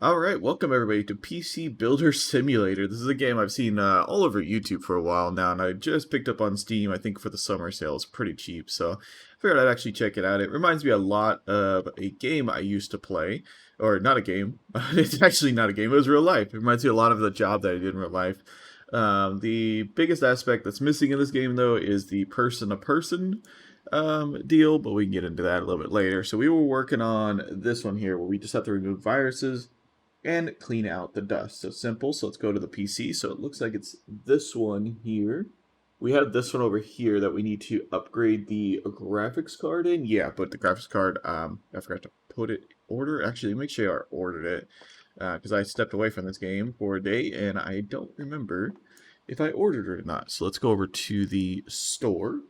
Alright, welcome everybody to PC Builder Simulator. This is a game I've seen all over YouTube for a while now, and I just picked up on Steam, I think for the summer sale. It's pretty cheap, so I figured I'd actually check it out. It reminds me a lot of a game I used to play, or not a game, it's actually not a game, it was real life. It reminds me a lot of the job that I did in real life. The biggest aspect that's missing in this game, though, is the person-to-person deal, but we can get into that a little bit later. So we were working on this one here, where we just have to remove viruses and clean out the dust. So simple. So let's go to the PC. So it looks like it's this one here. We have this one over here that we need to upgrade the graphics card in. Yeah, but the graphics card, I forgot to put it order. Actually, make sure I ordered it because I stepped away from this game for a day and I don't remember if I ordered it or not. So let's go over to the store.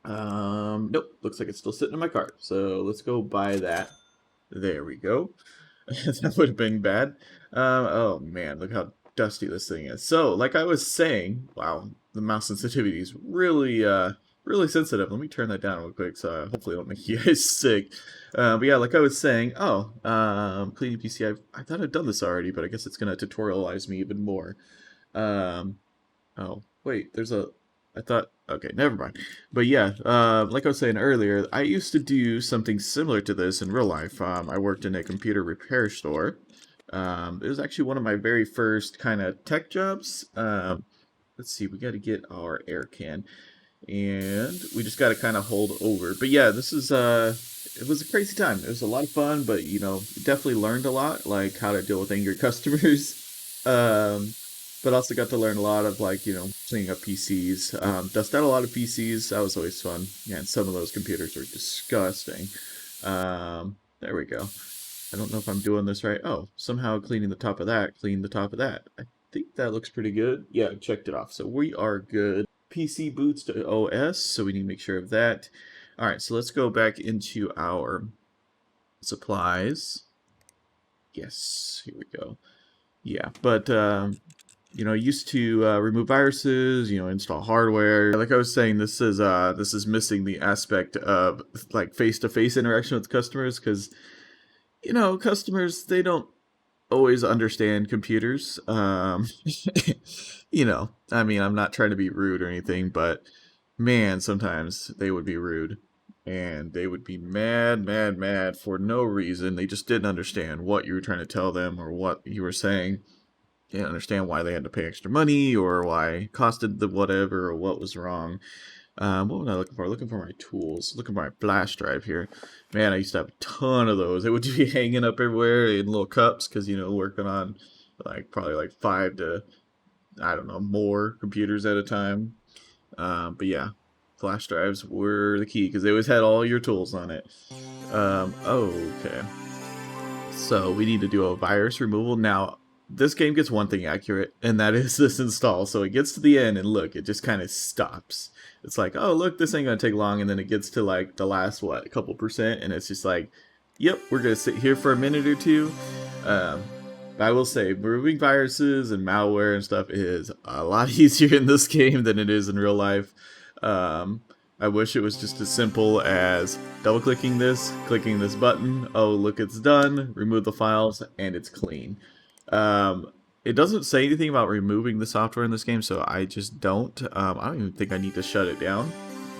Nope, looks like it's still sitting in my cart. So let's go buy that. There we go. That would have been bad. Oh man, look how dusty this thing is. So, like I was saying, wow, the mouse sensitivity is really, really sensitive. Let me turn that down real quick, so hopefully I don't make you guys sick. But yeah, like I was saying, cleaning PC. I thought I'd done this already, but I guess it's gonna tutorialize me even more. Oh wait, I thought, okay, never mind. But yeah, like I was saying earlier, I used to do something similar to this in real life. I worked in a computer repair store. It was actually one of my very first kind of tech jobs. Let's see, we got to get our air can. And we just got to kind of hold over. But yeah, this is, it was a crazy time. It was a lot of fun, but, you know, definitely learned a lot, like how to deal with angry customers. But also got to learn a lot of, like, you know, cleaning up PCs. Dust out a lot of PCs. That was always fun. Yeah, and some of those computers are disgusting. There we go. I don't know if I'm doing this right. Oh, somehow cleaning the top of that, clean the top of that. I think that looks pretty good. Yeah, I checked it off. So we are good. PC boots to OS, so we need to make sure of that. All right, so let's go back into our supplies. Yes, here we go. Yeah, but you know, used to remove viruses, you know, install hardware. Like I was saying, this is missing the aspect of like face-to-face interaction with customers because, you know, customers, they don't always understand computers. You know, I mean, I'm not trying to be rude or anything, but man, sometimes they would be rude and they would be mad, mad, mad for no reason. They just didn't understand what you were trying to tell them or what you were saying. Didn't understand why they had to pay extra money or why it costed the whatever or what was wrong. What was I looking for? Looking for my tools. Looking for my flash drive here. Man, I used to have a ton of those. They would be hanging up everywhere in little cups because, you know, working on like probably like 5 to, I don't know, more computers at a time. But yeah, flash drives were the key because they always had all your tools on it. Okay. So we need to do a virus removal. Now, this game gets one thing accurate, and that is this install. So it gets to the end, and look, it just kind of stops. It's like, oh, look, this ain't going to take long, and then it gets to, like, the last, what, a couple percent, and it's just like, yep, we're going to sit here for a minute or two. I will say, removing viruses and malware and stuff is a lot easier in this game than it is in real life. I wish it was just as simple as double-clicking this, clicking this button, oh, look, it's done, remove the files, and it's clean. It doesn't say anything about removing the software in this game, so I just don't. I don't even think I need to shut it down,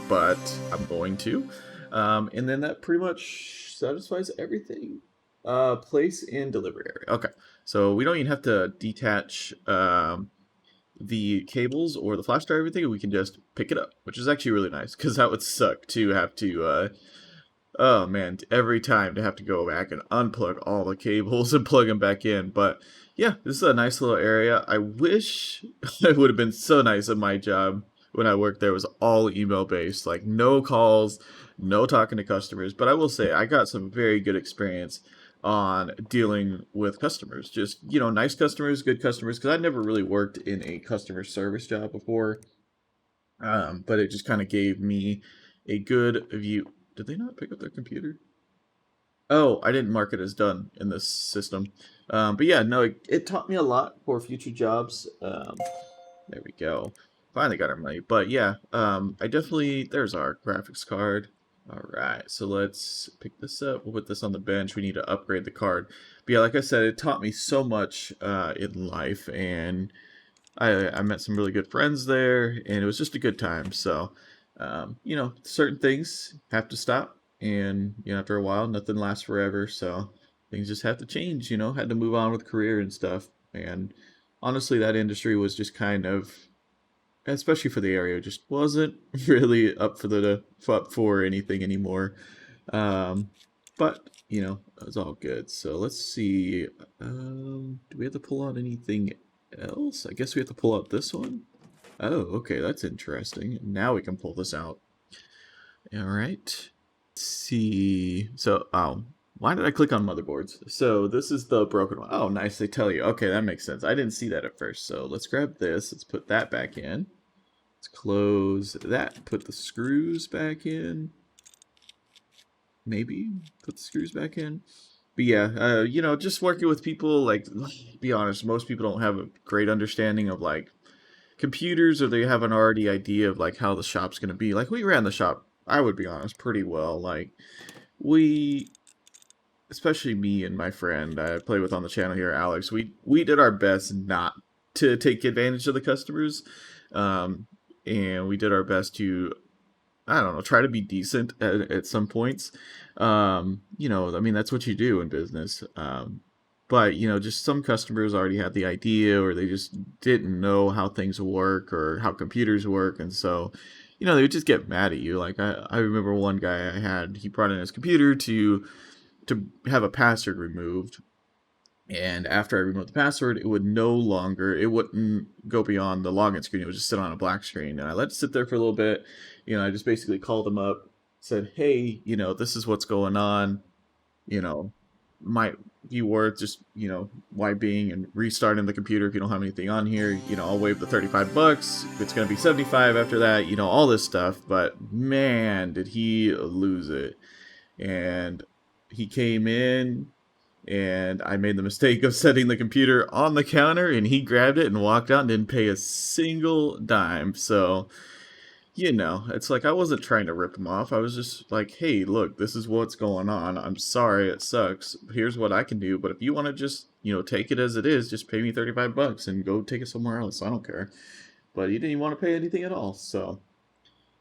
but I'm going to. And then that pretty much satisfies everything. Place and delivery area. Okay, so we don't even have to detach the cables or the flash drive or everything. We can just pick it up, which is actually really nice, because that would suck to have to oh man, every time to have to go back and unplug all the cables and plug them back in. But yeah, this is a nice little area. I wish it would have been so nice at my job when I worked there was all email based, like no calls, no talking to customers. But I will say I got some very good experience on dealing with customers. Just, you know, nice customers, good customers, because I'd never really worked in a customer service job before. But it just kind of gave me a good view. Did they not pick up their computer? Oh, I didn't mark it as done in this system. But yeah, no, it taught me a lot for future jobs. There we go. finally got our money. But yeah, I definitely, there's our graphics card. All right, so let's pick this up. We'll put this on the bench. We need to upgrade the card. But yeah, like I said, it taught me so much in life, and I met some really good friends there, and it was just a good time. So, you know, certain things have to stop, and you know, after a while, nothing lasts forever. So things just have to change. You know, had to move on with career and stuff. And honestly, that industry was just kind of, especially for the area, just wasn't really up for anything anymore. Um, but you know, it was all good. So let's see. Do we have to pull out anything else? I guess we have to pull out this one. Oh, okay, that's interesting. Now we can pull this out. All right. Let's see. So, oh, why did I click on motherboards? So this is the broken one. Oh, nice. They tell you. Okay, that makes sense. I didn't see that at first. So let's grab this. Let's put that back in. Let's close that. Put the screws back in. Maybe put the screws back in. But yeah, you know, just working with people, like, be honest, most people don't have a great understanding of like computers, or they have an already idea of like how the shop's gonna be. Like we ran the shop, I would be honest, pretty well. Like we, especially me and my friend I play with on the channel here, Alex, we did our best not to take advantage of the customers, um, and we did our best to, I don't know, try to be decent at some points. You know, I mean, that's what you do in business. But, you know, just some customers already had the idea, or they just didn't know how things work or how computers work. And so, you know, they would just get mad at you. Like, I remember one guy I had, he brought in his computer to have a password removed, and after I removed the password, it would no longer, it wouldn't go beyond the login screen. It would just sit on a black screen. And I let it sit there for a little bit. You know, I just basically called them up, said, hey, you know, this is what's going on. You know, might be worth just, you know, wiping and restarting the computer if you don't have anything on here. You know, I'll waive the 35 bucks. It's going to be 75 after that, you know, all this stuff. But man, did he lose it. And he came in, and I made the mistake of setting the computer on the counter, and he grabbed it and walked out and didn't pay a single dime. So, you know, it's like I wasn't trying to rip him off. I was just like, hey, look, this is what's going on. I'm sorry, it sucks. Here's what I can do. But if you want to just, you know, take it as it is, just pay me 35 bucks and go take it somewhere else. I don't care. But he didn't even want to pay anything at all. So,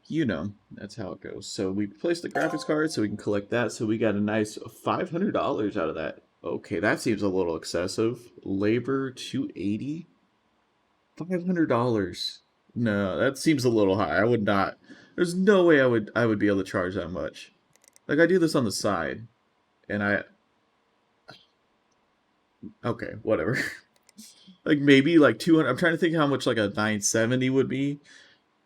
you know, that's how it goes. So we placed the graphics card so we can collect that. So we got a nice $500 out of that. Okay, that seems a little excessive. Labor 280, $500. No, that seems a little high. I would not. There's no way I would be able to charge that much. Like I do this on the side, and I okay, whatever. Like maybe like 200. I'm trying to think how much like a 970 would be.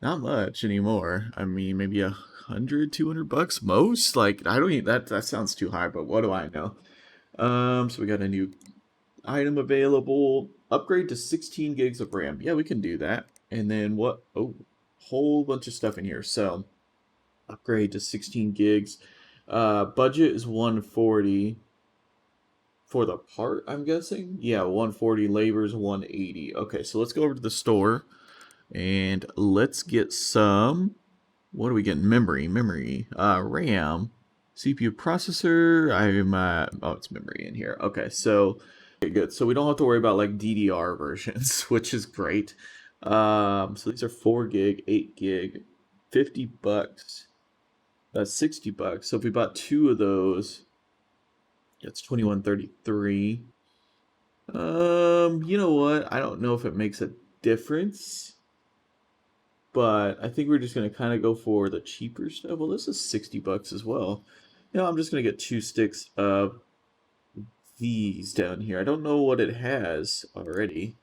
Not much anymore. I mean, maybe 100, 200 bucks most. Like I don't even, that sounds too high, but what do I know? So we got a new item available. Upgrade to 16 gigs of RAM. Yeah, we can do that. And then what? Oh, whole bunch of stuff in here. So upgrade to 16 gigs. Budget is 140 for the part, I'm guessing. Yeah, 140. Labor is 180. Okay, so let's go over to the store and let's get some. What are we getting? Memory, RAM, CPU, processor. Oh, it's memory in here. Okay, so okay, good. So we don't have to worry about like DDR versions, which is great. So these are 4 gig, 8 gig, 50 bucks. That's 60 bucks. So if we bought 2 of those, that's 21.33. You know what? I don't know if it makes a difference, but I think we're just gonna kind of go for the cheaper stuff. Well, this is 60 bucks as well. You know, I'm just gonna get 2 sticks of these down here. I don't know what it has already,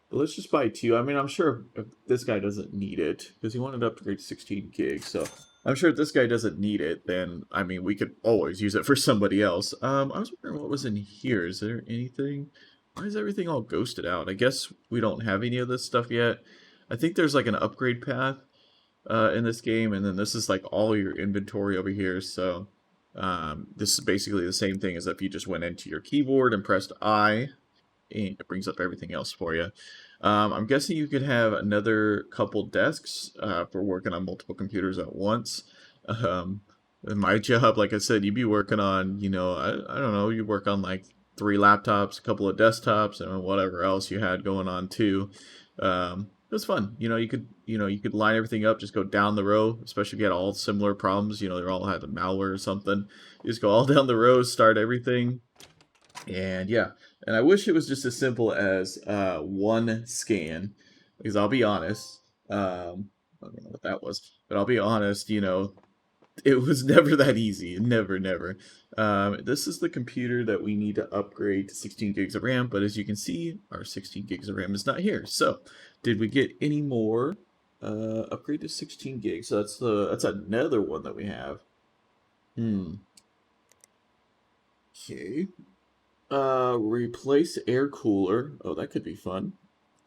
but let's just buy 2. I mean, I'm sure if this guy doesn't need it because he wanted to upgrade to 16 gigs, so I'm sure if this guy doesn't need it, then I mean, we could always use it for somebody else. I was wondering what was in here. Is there anything? Why is everything all ghosted out? I guess we don't have any of this stuff yet. I think there's like an upgrade path in this game, and then this is like all your inventory over here. So this is basically the same thing as if you just went into your keyboard and pressed I, and it brings up everything else for you. I'm guessing you could have another couple desks for working on multiple computers at once. Um, in my job, like I said, you'd be working on, I don't know, you work on like 3 laptops, a couple of desktops, and whatever else you had going on too. It was fun. You could line everything up, just go down the row, especially if you had all similar problems. They all had malware or something. You just go all down the row, start everything, and yeah, and I wish it was just as simple as one scan, because I'll be honest, I don't know what that was, but I'll be honest, it was never that easy. Never, never. This is the computer that we need to upgrade to 16 gigs of RAM, but as you can see, our 16 gigs of RAM is not here. So, did we get any more? Upgrade to 16 gigs. So that's another one that we have. Hmm. Okay. Replace air cooler. Oh, that could be fun.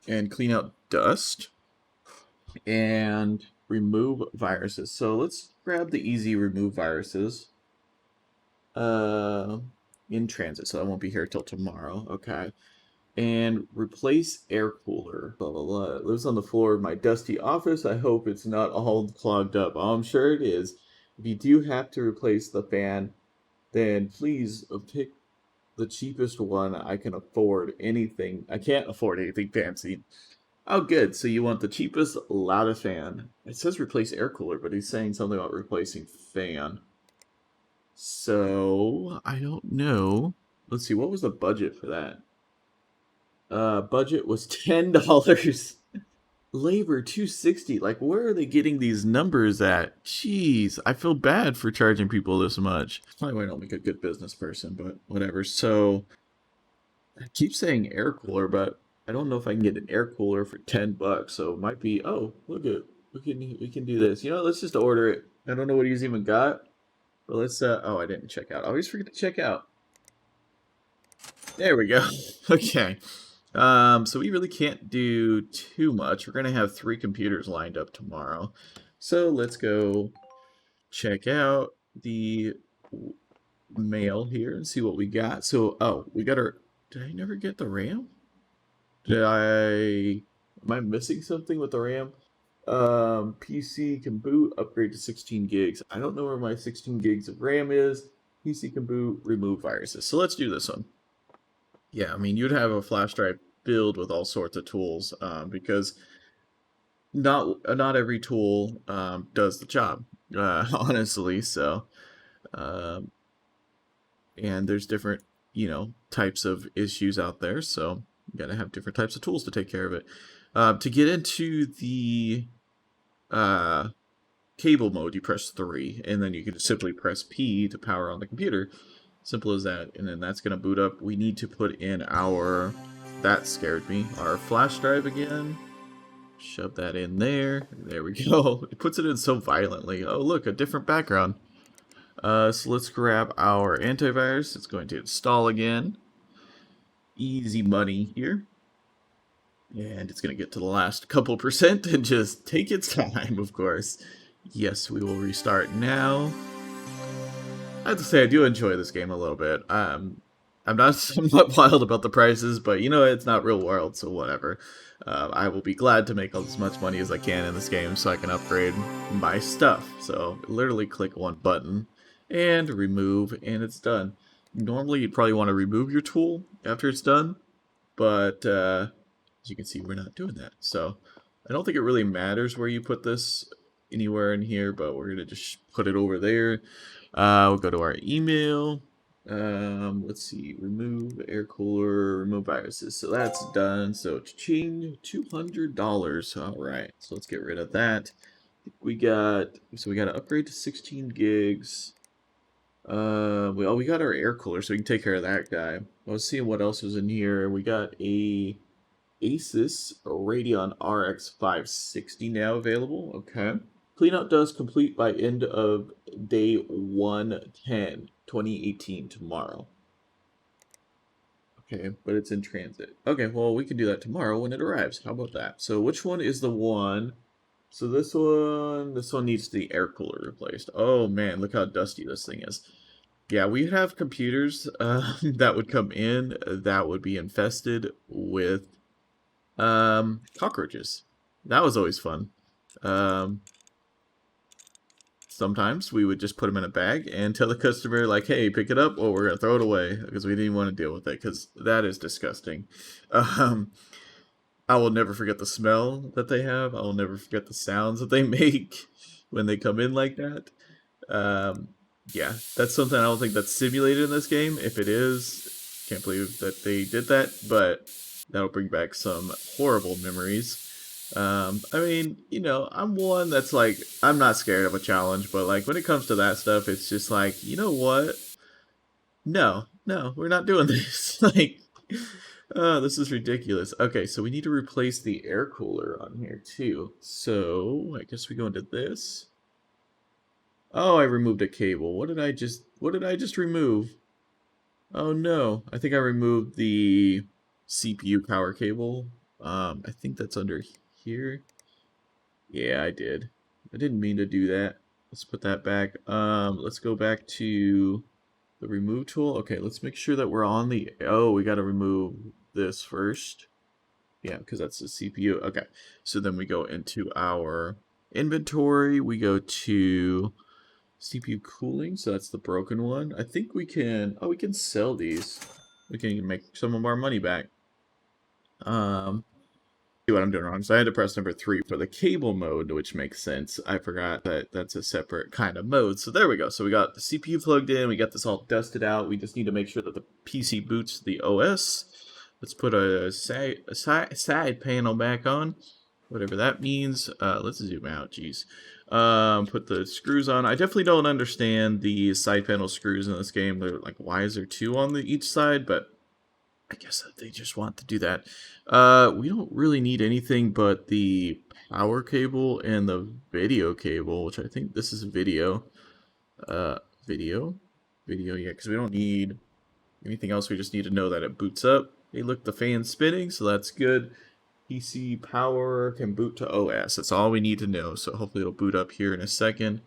And clean out dust. And remove viruses. So let's grab the easy remove viruses. Uh, in transit, so I won't be here till tomorrow. Okay. And replace air cooler. Blah blah blah. It lives on the floor of my dusty office. I hope it's not all clogged up. Oh, I'm sure it is. If you do have to replace the fan, then please pick the cheapest one I can afford. Anything. I can't afford anything fancy. Oh, good. So you want the cheapest, loudest fan. It says replace air cooler, but he's saying something about replacing fan. So, I don't know. Let's see, what was the budget for that? Budget was $10. Labor 260. Like, where are they getting these numbers at? Jeez, I feel bad for charging people this much. Probably why I don't make a good business person, but whatever. So, I keep saying air cooler, but I don't know if I can get an air cooler for $10. So it might be, oh, look at, we can do this. Let's just order it. I don't know what he's even got, but let's oh, I didn't check out. I always forget to check out. There we go. Okay. So we really can't do too much. We're gonna have 3 computers lined up tomorrow. So let's go check out the mail here and see what we got. So, oh, we got our, did I never get the RAM? Am I missing something with the RAM? PC can boot, upgrade to 16 gigs. I don't know where my 16 gigs of RAM is. PC can boot, remove viruses. So let's do this one. Yeah, I mean, you'd have a flash drive filled with all sorts of tools, because not every tool does the job, honestly. So, um, and there's different, types of issues out there. So you got to have different types of tools to take care of it. To get into the uh, cable mode, you press 3, and then you can simply press P to power on the computer. Simple as that. And then that's going to boot up. We need to put in our, that scared me, our flash drive again. Shove that in there. There we go. It puts it in so violently. Oh, look, a different background. So let's grab our antivirus. It's going to install again. Easy money here. And it's going to get to the last couple percent and just take its time, of course. Yes, we will restart now. I have to say, I do enjoy this game a little bit. I'm not somewhat wild about the prices, but it's not real world, so whatever. I will be glad to make as much money as I can in this game so I can upgrade my stuff. So literally click one button and remove, and it's done. Normally, you'd probably want to remove your tool after it's done, but as you can see, we're not doing that. So I don't think it really matters where you put this anywhere in here, but we're going to just put it over there. We'll go to our email. Let's see, remove air cooler, remove viruses. So that's done. So ching, $200. All right, so let's get rid of that. We got to upgrade to 16 gigs. We got our air cooler, so we can take care of that guy. Let's see what else is in here. We got a Asus Radeon RX 560 now available. Okay. Cleanout dust complete by end of day 110, 2018 tomorrow. Okay, but it's in transit. Okay, well, we can do that tomorrow when it arrives. How about that? So which one is the one? So this one needs the air cooler replaced. Oh man, look how dusty this thing is. Yeah, we have computers that would come in that would be infested with Cockroaches. That was always fun. Um, Sometimes we would just put them in a bag and tell the customer, like, hey, pick it up or we're going to throw it away because we didn't want to deal with it because that is disgusting. Um, I will never forget the smell that they have. I will never forget the sounds that they make when they come in like that. Um, yeah, that's something I don't think that's simulated in this game. If it is, can't believe that they did that, but that'll bring back some horrible memories. I mean, you know, I'm one that's like, I'm not scared of a challenge, but like when it comes to that stuff, it's just like, you know what? No, we're not doing this. Like, this is ridiculous. Okay, so we need to replace the air cooler on here too. So I guess we go into this. Oh, I removed a cable. What did I just remove? Oh no, I think I removed the CPU power cable. I think that's under here. Yeah, I did. I didn't mean to do that. Let's put that back. Let's go back to the remove tool. Okay, let's make sure that we're on the... Oh, we got to remove this first. Yeah, because that's the CPU. Okay, so then we go into our inventory. We go to CPU cooling, so that's the broken one. I think we can... Oh, we can sell these. We can make some of our money back. See what I'm doing wrong. So I had to press number 3 for the cable mode, which makes sense. I forgot that that's a separate kind of mode. So there we go. So we got the CPU plugged in. We got this all dusted out. We just need to make sure that the PC boots the OS. Let's put a side panel back on, whatever that means. Let's zoom out. Jeez. Put the screws on. I definitely don't understand the side panel screws in this game. They're like, why is there 2 on each side? But I guess that they just want to do that. We don't really need anything but the power cable and the video cable, which I think this is video. Video? Video, yeah, because we don't need anything else. We just need to know that it boots up. Hey, look, the fan's spinning, so that's good. PC power can boot to OS. That's all we need to know. So hopefully it'll boot up here in a second.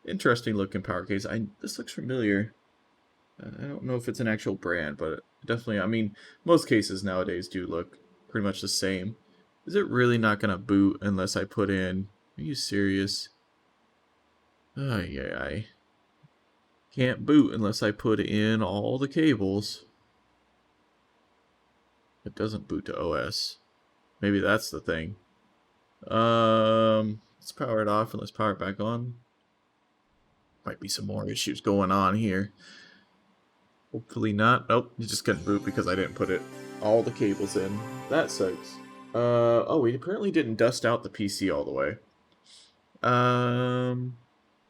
Interesting looking power case. This looks familiar. I don't know if it's an actual brand, but definitely, I mean, most cases nowadays do look pretty much the same. Is it really not going to boot unless I put in... Are you serious? I can't boot unless I put in all the cables. It doesn't boot to OS. Maybe that's the thing. Let's power it off and let's power it back on. Might be some more issues going on here. Hopefully not. Nope, you just couldn't boot because I didn't put all the cables in. That sucks. Oh, we apparently didn't dust out the PC all the way.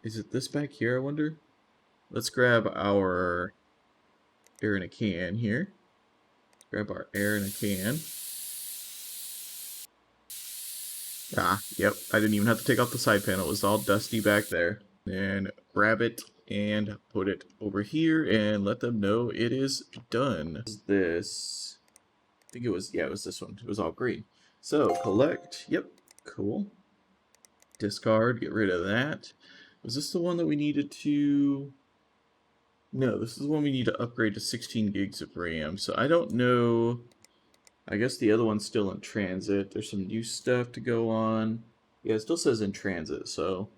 Is it this back here, I wonder? Let's grab our air in a can here. Grab our air in a can. Ah, yep, I didn't even have to take off the side panel. It was all dusty back there. And grab it and put it over here and let them know it is done. This, I think it was, yeah, it was this one. It was all green. So collect, yep, cool. Discard, get rid of that. Was this the one that we needed to... No, this is the one we need to upgrade to 16 gigs of RAM. So I don't know, I guess the other one's still in transit. There's some new stuff to go on. Yeah, it still says in transit, so...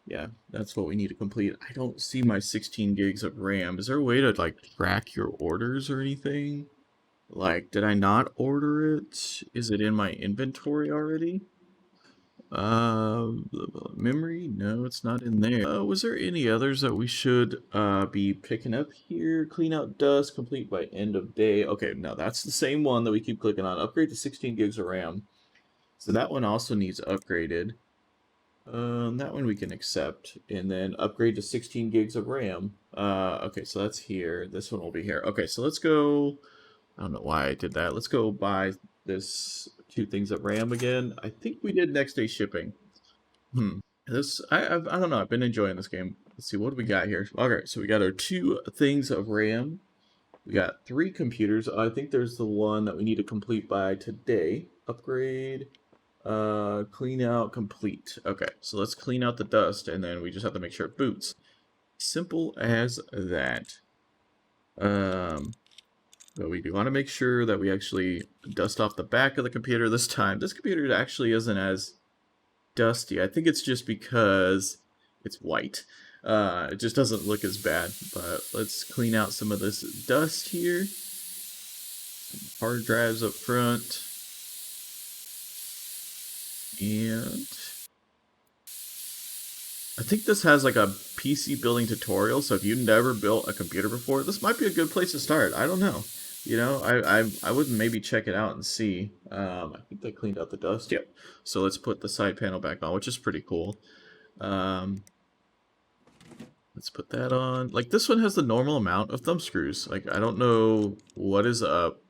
Yeah, that's what we need to complete. I don't see my 16 gigs of RAM. Is there a way to, like, track your orders or anything? Like, did I not order it? Is it in my inventory already? Memory? No, it's not in there. Was there any others that we should, be picking up here? Clean out dust, complete by end of day. Okay, no, that's the same one that we keep clicking on. Upgrade to 16 gigs of RAM. So that one also needs upgraded. That one we can accept, and then upgrade to 16 gigs of RAM. Okay, so that's here. This one will be here. Okay, so let's go. I don't know why I did that. Let's go buy this 2 things of RAM again. I think we did next day shipping. This I don't know. I've been enjoying this game. Let's see what do we got here. Okay, so we got our 2 things of RAM. We got 3 computers. I think there's the one that we need to complete by today. Upgrade. Clean out complete. Okay, so let's clean out the dust, and then we just have to make sure it boots. Simple as that. But we do want to make sure that we actually dust off the back of the computer this time. This computer actually isn't as dusty. I think it's just because it's white. It just doesn't look as bad. But let's clean out some of this dust here. Hard drives up front. And I think this has like a PC building tutorial, so if you've never built a computer before, this might be a good place to start. I don't know. You know, I would maybe check it out and see. I think they cleaned out the dust. Yep. So let's put the side panel back on, which is pretty cool. Let's put that on. Like, this one has the normal amount of thumb screws. Like, I don't know what is up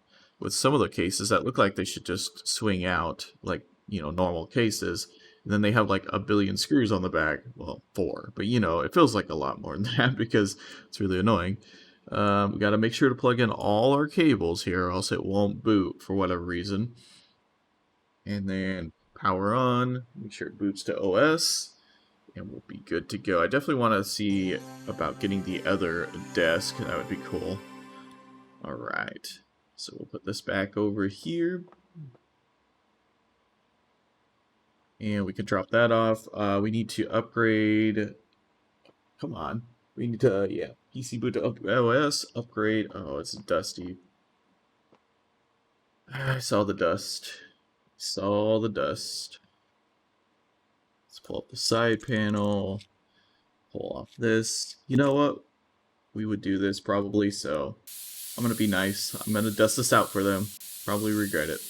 with some of the cases that look like they should just swing out, like, you know, normal cases. And then they have like a billion screws on the back. Well, 4. But, you know, it feels like a lot more than that because it's really annoying. We got to make sure to plug in all our cables here, or else it won't boot for whatever reason. And then power on. Make sure it boots to OS. And we'll be good to go. I definitely want to see about getting the other desk. That would be cool. Alright. So we'll put this back over here. And we can drop that off. We need to upgrade. Come on. We need to, yeah, PC boot to OS. Upgrade. Oh, it's dusty. I saw the dust. Saw the dust. Let's pull up the side panel. Pull off this. You know what? We would do this probably, so I'm going to be nice. I'm going to dust this out for them. Probably regret it.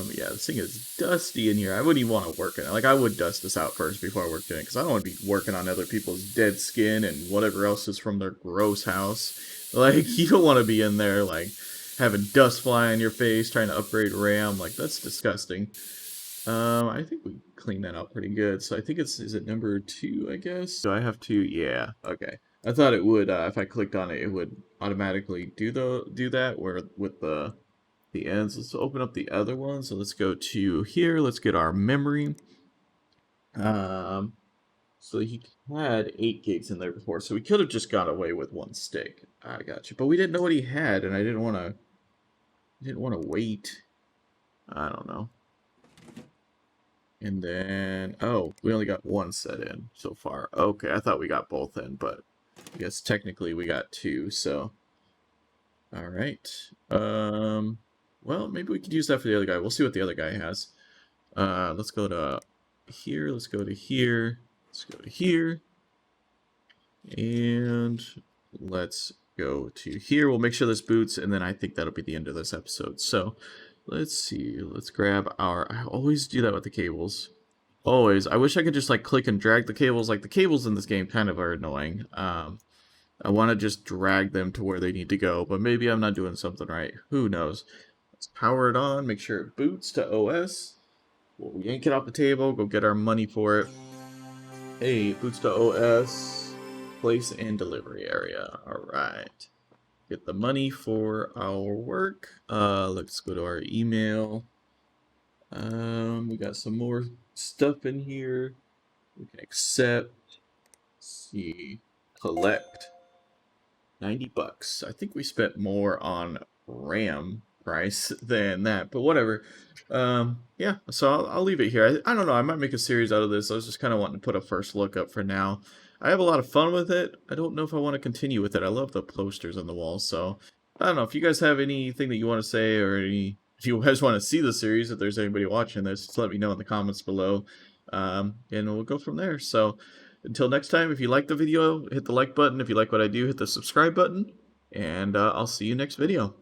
Yeah, this thing is dusty in here. I wouldn't even want to work in it. Like, I would dust this out first before I worked in it, because I don't want to be working on other people's dead skin and whatever else is from their gross house. Like, you don't want to be in there, like, having dust fly in your face, trying to upgrade RAM. Like, that's disgusting. I think we cleaned that out pretty good. So I think is it number 2, I guess? Do I have to? Yeah, okay. I thought it would, if I clicked on it, it would automatically do that, where with the ends. Let's open up the other one. So let's go to here. Let's get our memory. So he had 8 gigs in there before, so we could have just got away with 1 stick. I got you, but we didn't know what he had, and I didn't want to wait. I don't know. And then, oh, we only got 1 set in so far. Okay, I thought we got both in, but I guess technically we got 2. So, all right. Well, maybe we could use that for the other guy. We'll see what the other guy has. Let's go to here. Let's go to here. Let's go to here. And let's go to here. We'll make sure this boots, and then I think that'll be the end of this episode. So, let's see. Let's grab our... I always do that with the cables. Always. I wish I could just, like, click and drag the cables. Like, the cables in this game kind of are annoying. I want to just drag them to where they need to go, but maybe I'm not doing something right. Who knows? Let's power it on, make sure it boots to OS. We'll yank it off the table, go get our money for it. Hey, boots to OS. Place and delivery area. Alright. Get the money for our work. Let's go to our email. We got some more stuff in here. We can accept. Let's see. Collect. $90. I think we spent more on RAM price than that, but whatever. Yeah, so I'll leave it here. I don't know, I might make a series out of this. I was just kind of wanting to put a first look up for now. I have a lot of fun with it. I don't know if I want to continue with it. I love the posters on the wall, so I don't know. If you guys have anything that you want to say, or if you guys want to see the series, if there's anybody watching this, just let me know in the comments below, and we'll go from there. So until next time, if you like the video, hit the like button. If you like what I do, hit the subscribe button, and I'll see you next video.